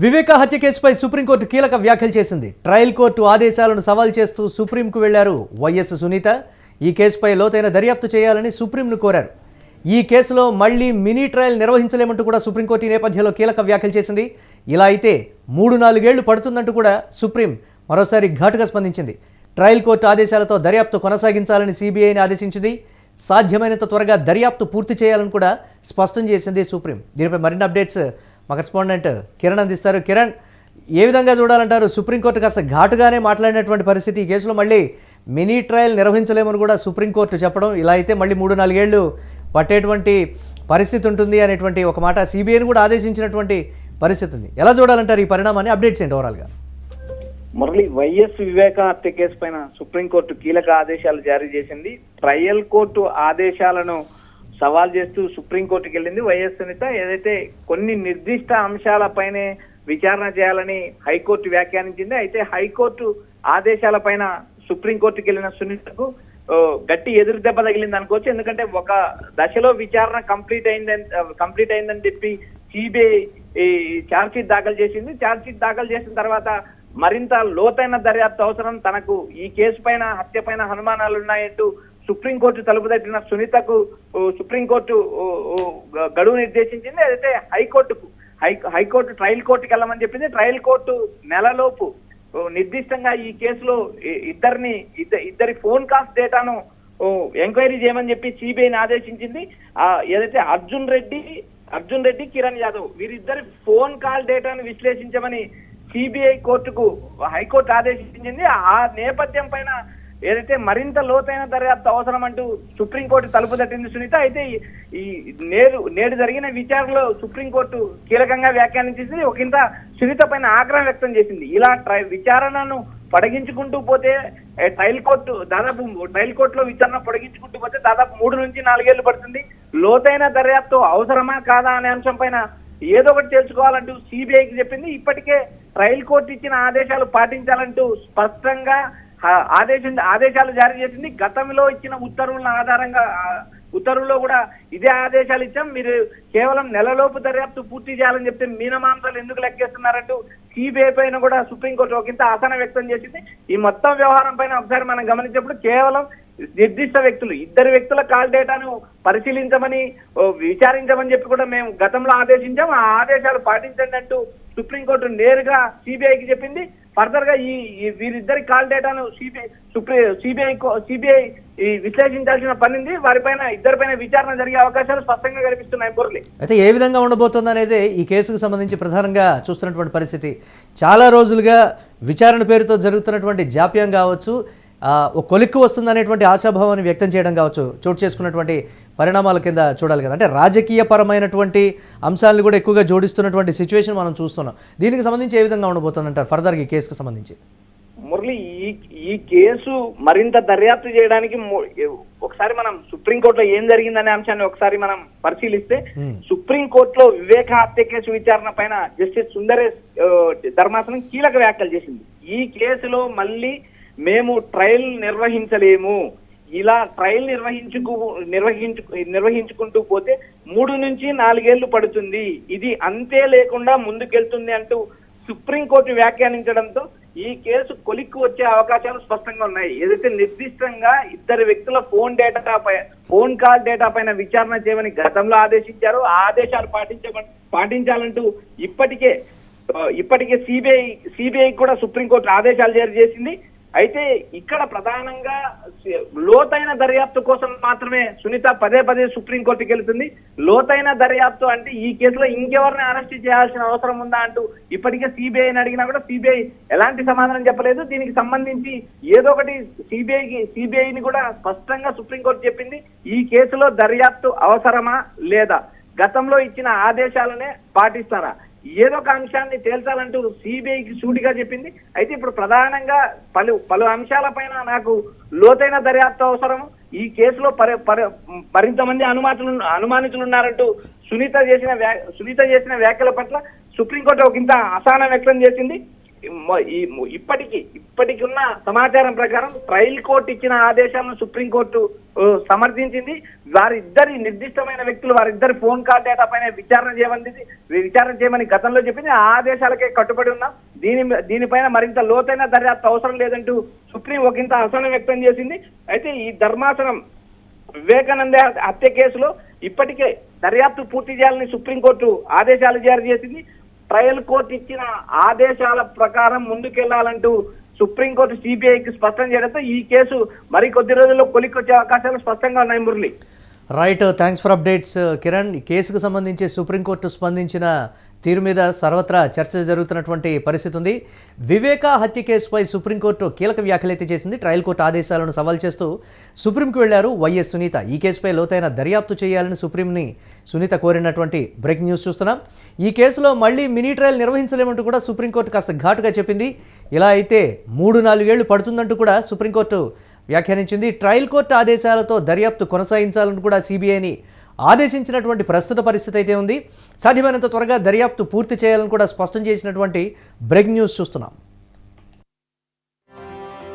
వివేక హత్య కేసుపై సుప్రీంకోర్టు కీలక వ్యాఖ్యలు చేసింది. ట్రయల్ కోర్టు ఆదేశాలను సవాల్ చేస్తూ సుప్రీంకు వెళ్లారు వైఎస్ సునీత. ఈ కేసుపై లోతైన దర్యాప్తు చేయాలని సుప్రీంను కోరారు. ఈ కేసులో మళ్లీ మినీ ట్రయల్ నిర్వహించలేమంటూ కూడా సుప్రీంకోర్టు ఈ నేపథ్యంలో కీలక వ్యాఖ్యలు చేసింది. ఇలా అయితే 3-4 ఏళ్లు పడుతుందంటూ కూడా సుప్రీం మరోసారి ఘాటుగా స్పందించింది. ట్రయల్ కోర్టు ఆదేశాలతో దర్యాప్తు కొనసాగించాలని సిబిఐని ఆదేశించింది. సాధ్యమైనంత త్వరగా దర్యాప్తు పూర్తి చేయాలని కూడా స్పష్టం చేసింది సుప్రీం. దీనిపై మరిన్ని అప్డేట్స్ మా కరెస్పాండెంట్ కిరణ్ అందిస్తారు. కిరణ్, ఏ విధంగా చూడాలంటారు? సుప్రీంకోర్టు కాస్త ఘాటుగానే మాట్లాడినటువంటి పరిస్థితి. ఈ కేసులో మళ్ళీ మినీ ట్రయల్ నిర్వహించలేమని కూడా సుప్రీంకోర్టు చెప్పడం, ఇలా అయితే మళ్ళీ 3-4 ఏళ్ళు పట్టేటువంటి పరిస్థితి ఉంటుంది అనేటువంటి ఒక మాట సిబిఐని కూడా ఆదేశించినటువంటి పరిస్థితి ఉంది. ఎలా చూడాలంటారు ఈ పరిణామాన్ని? అప్డేట్స్ ఏంటి ఓవరాల్గా? మురళి, వైఎస్ వివేక హత్య కేసు పైన సుప్రీంకోర్టు కీలక ఆదేశాలు జారీ చేసింది. ట్రయల్ కోర్టు ఆదేశాలను సవాల్ చేస్తూ సుప్రీంకోర్టుకి వెళ్ళింది వైఎస్ సునీత. ఏదైతే కొన్ని నిర్దిష్ట అంశాలపైనే విచారణ చేయాలని హైకోర్టు వ్యాఖ్యానించింది. అయితే హైకోర్టు ఆదేశాలపైన సుప్రీంకోర్టుకి వెళ్ళిన సునీతకు గట్టి ఎదురు దెబ్బ తగిలింది అనుకోవచ్చు. ఎందుకంటే ఒక దశలో విచారణ కంప్లీట్ అయిందని చెప్పి సిబిఐ ఛార్జ్ షీట్ దాఖలు చేసింది. ఛార్జ్ షీట్ దాఖలు చేసిన తర్వాత మరింత లోతైన దర్యాప్తు అవసరం, తనకు ఈ కేసు పైన హత్య పైన అనుమానాలు ఉన్నాయంటూ సుప్రీంకోర్టు తలుపు తట్టిన సునీతకు సుప్రీంకోర్టు గడువు నిర్దేశించింది. అయితే హైకోర్టు ట్రయల్ కోర్టుకి వెళ్ళమని చెప్పింది. ట్రయల్ కోర్టు నెలలోపు నిర్దిష్టంగా ఈ కేసులో ఇద్దరి ఫోన్ కాల్స్ డేటాను ఎంక్వైరీ చేయమని చెప్పి సిబిఐని ఆదేశించింది. ఏదైతే అర్జున్ రెడ్డి కిరణ్ యాదవ్ వీరిద్దరి ఫోన్ కాల్ డేటాను విశ్లేషించమని సిబిఐ కోర్టుకు హైకోర్టు ఆదేశించింది. ఆ నేపథ్యం పైన ఏదైతే మరింత లోతైన దర్యాప్తు అవసరం అంటూ సుప్రీంకోర్టు తలుపు తట్టింది సునీత. అయితే ఈ నేడు జరిగిన విచారణలో సుప్రీంకోర్టు కీలకంగా వ్యాఖ్యానించింది. ఒకంత సునీత పైన ఆగ్రహం వ్యక్తం చేసింది. ఇలా విచారణను పొడిగించుకుంటూ పోతే ట్రయల్ కోర్టులో విచారణ పొడిగించుకుంటూ పోతే దాదాపు 3-4 ఏళ్లు పడుతుంది. లోతైన దర్యాప్తు అవసరమా కాదా అనే అంశం పైన ఏదో ఒకటి తెలుసుకోవాలంటూ సిబిఐకి చెప్పింది. ఇప్పటికే ట్రయల్ కోర్టు ఇచ్చిన ఆదేశాలు పాటించాలంటూ స్పష్టంగా ఆదేశాలు జారీ చేసింది. గతంలో ఇచ్చిన ఉత్తర్వుల్లో కూడా ఇదే ఆదేశాలు ఇచ్చాం, మీరు కేవలం నెలలోపు దర్యాప్తు పూర్తి చేయాలని చెప్తే మీనమాంసాలు ఎందుకు లెక్కేస్తున్నారంటూ సిబిఐ పైన కూడా సుప్రీంకోర్టు ఒకంత అసహనం వ్యక్తం చేసింది. ఈ మొత్తం వ్యవహారం పైన ఒకసారి మనం గమనించినప్పుడు కేవలం నిర్దిష్ట ఇద్దరు వ్యక్తుల కాల్ డేటాను పరిశీలించమని విచారించమని చెప్పి కూడా మేము గతంలో ఆదేశించాం. ఆ ఆదేశాలు పాటించండి అంటూ సుప్రీంకోర్టు నేరుగా సిబిఐకి చెప్పింది. ఫర్దర్ గా వీరిద్దరి కాల్ డేటాను సిబిఐ విశ్లేషించాల్సిన పనింది. ఇద్దరిపైన విచారణ జరిగే అవకాశాలు స్పష్టంగా కనిపిస్తున్నాయి. మురళి, అయితే ఏ విధంగా ఉండబోతుంది అనేది ఈ కేసుకు సంబంధించి ప్రధానంగా చూస్తున్నటువంటి పరిస్థితి. చాలా రోజులుగా విచారణ పేరుతో జరుగుతున్నటువంటి జాప్యం కావచ్చు, ఒక కొలిక్కు వస్తుంది అనేటువంటి ఆశాభావాన్ని వ్యక్తం చేయడం కావచ్చు, చోటు చేసుకున్నటువంటి పరిణామాల కింద చూడాలి కదా. అంటే రాజకీయపరమైనటువంటి అంశాలను కూడా ఎక్కువగా జోడిస్తున్నటువంటి సిచ్యువేషన్ మనం చూస్తున్నాం. దీనికి సంబంధించి ఏ విధంగా ఉండబోతుంది అంటారు ఫర్దర్గా ఈ కేసుకు సంబంధించి? మురళి, ఈ కేసు మరింత దర్యాప్తు చేయడానికి ఒకసారి మనం సుప్రీంకోర్టులో ఏం జరిగిందనే అంశాన్ని ఒకసారి మనం పరిశీలిస్తే, సుప్రీంకోర్టులో వివేక హత్య కేసు విచారణ పైన జస్టిస్ సుందరేష్ ధర్మాసనం కీలక వ్యాఖ్యలు చేసింది. ఈ కేసులో మళ్ళీ మేము ట్రయల్ నిర్వహించలేము, ఇలా ట్రయల్ నిర్వహించుకుంటూ పోతే 3-4 ఏళ్లు పడుతుంది, ఇది అంతే లేకుండా ముందుకెళ్తుంది అంటూ సుప్రీంకోర్టు వ్యాఖ్యానించడంతో ఈ కేసు కొలిక్కు వచ్చే అవకాశాలు స్పష్టంగా ఉన్నాయి. ఏదైతే నిర్దిష్టంగా ఇద్దరు వ్యక్తుల ఫోన్ కాల్ డేటా పైన విచారణ చేయమని గతంలో ఆదేశించారు. ఆ ఆదేశాలు పాటించాలంటూ ఇప్పటికే సిబిఐ కూడా సుప్రీంకోర్టు ఆదేశాలు జారీ చేసింది. అయితే ఇక్కడ ప్రధానంగా లోతైన దర్యాప్తు కోసం మాత్రమే సునీత పదే సుప్రీంకోర్టుకి వెళ్తుంది. లోతైన దర్యాప్తు అంటే ఈ కేసులో ఇంకెవరిని అరెస్ట్ చేయాల్సిన అవసరం ఉందా అంటూ ఇప్పటికే సిబిఐని అడిగినా కూడా సిబిఐ ఎలాంటి సమాధానం చెప్పలేదు. దీనికి సంబంధించి ఏదో ఒకటి సిబిఐని కూడా స్పష్టంగా సుప్రీంకోర్టు చెప్పింది. ఈ కేసులో దర్యాప్తు అవసరమా లేదా, గతంలో ఇచ్చిన ఆదేశాలనే పాటిస్తారా, ఏదో ఒక అంశాన్ని తేల్చాలంటూ సిబిఐకి సూటిగా చెప్పింది. అయితే ఇప్పుడు ప్రధానంగా పలు అంశాలపైన నాకు లోతైన దర్యాప్తు అవసరం, ఈ కేసులో మరింత మంది అనుమానితులు ఉన్నారంటూ సునీత చేసిన వ్యాఖ్యల పట్ల సుప్రీంకోర్టు ఒకంత అసహనం వ్యక్తం చేసింది. ఇప్పటికి ఉన్న సమాచారం ప్రకారం ట్రయల్ కోర్టు ఇచ్చిన ఆదేశాలను సుప్రీంకోర్టు సమర్థించింది. వారిద్దరి నిర్దిష్టమైన వ్యక్తులు వారిద్దరి ఫోన్ కాల్ డేటా పైన విచారణ చేయమని గతంలో చెప్పింది. ఆ ఆదేశాలకే కట్టుబడి ఉన్నాం. దీనిపైన మరింత లోతైన దర్యాప్తు అవసరం లేదంటూ సుప్రీం ఒకంత అసహనం వ్యక్తం చేసింది. అయితే ఈ ధర్మాసనం వివేకానంద హత్య కేసులో ఇప్పటికే దర్యాప్తు పూర్తి చేయాలని సుప్రీంకోర్టు ఆదేశాలు జారీ చేసింది. ట్రయల్ కోర్టు ఇచ్చిన ఆదేశాల ప్రకారం ముందుకెళ్లాలంటూ సుప్రీంకోర్టు సిబిఐకి స్పష్టం చేయడంతో ఈ కేసు మరికొద్ది రోజుల్లో కొలిక్కొచ్చే అవకాశాలు స్పష్టంగా ఉన్నాయి. Murali, right, thanks for updates Kiran. ఈ కేసుకు సంబంధించి సుప్రీంకోర్టు స్పందించిన తీరు మీద సర్వత్రా చర్చ జరుగుతున్నటువంటి పరిస్థితి ఉంది. వివేక హత్య కేసుపై సుప్రీంకోర్టు కీలక వ్యాఖ్యలైతే చేసింది. ట్రయల్ కోర్టు ఆదేశాలను సవాల్ చేస్తూ సుప్రీంకు వెళ్లారు వైఎస్ సునీత. ఈ కేసుపై లోతైన దర్యాప్తు చేయాలని సుప్రీంని సునీత కోరినటువంటి బ్రేక్ న్యూస్ చూస్తున్నాం. ఈ కేసులో మళ్ళీ మినీ ట్రయల్ నిర్వహించలేమంటూ కూడా సుప్రీంకోర్టు కాస్త ఘాటుగా చెప్పింది. ఇలా అయితే 3-4 ఏళ్లు పడుతుందంటూ కూడా సుప్రీంకోర్టు వ్యాఖ్యానించింది. ట్రయల్ కోర్టు ఆదేశాలతో దర్యాప్తు కొనసాగించాలని కూడా సిబిఐని ఆదేశించినటువంటి ప్రస్తుత పరిస్థితి అయితే ఉంది. సాధ్యమైనంత త్వరగా దర్యాప్తు పూర్తి చేయాలని కూడా స్పష్టం చేసినటువంటి బ్రేక్ న్యూస్ చూస్తున్నాం.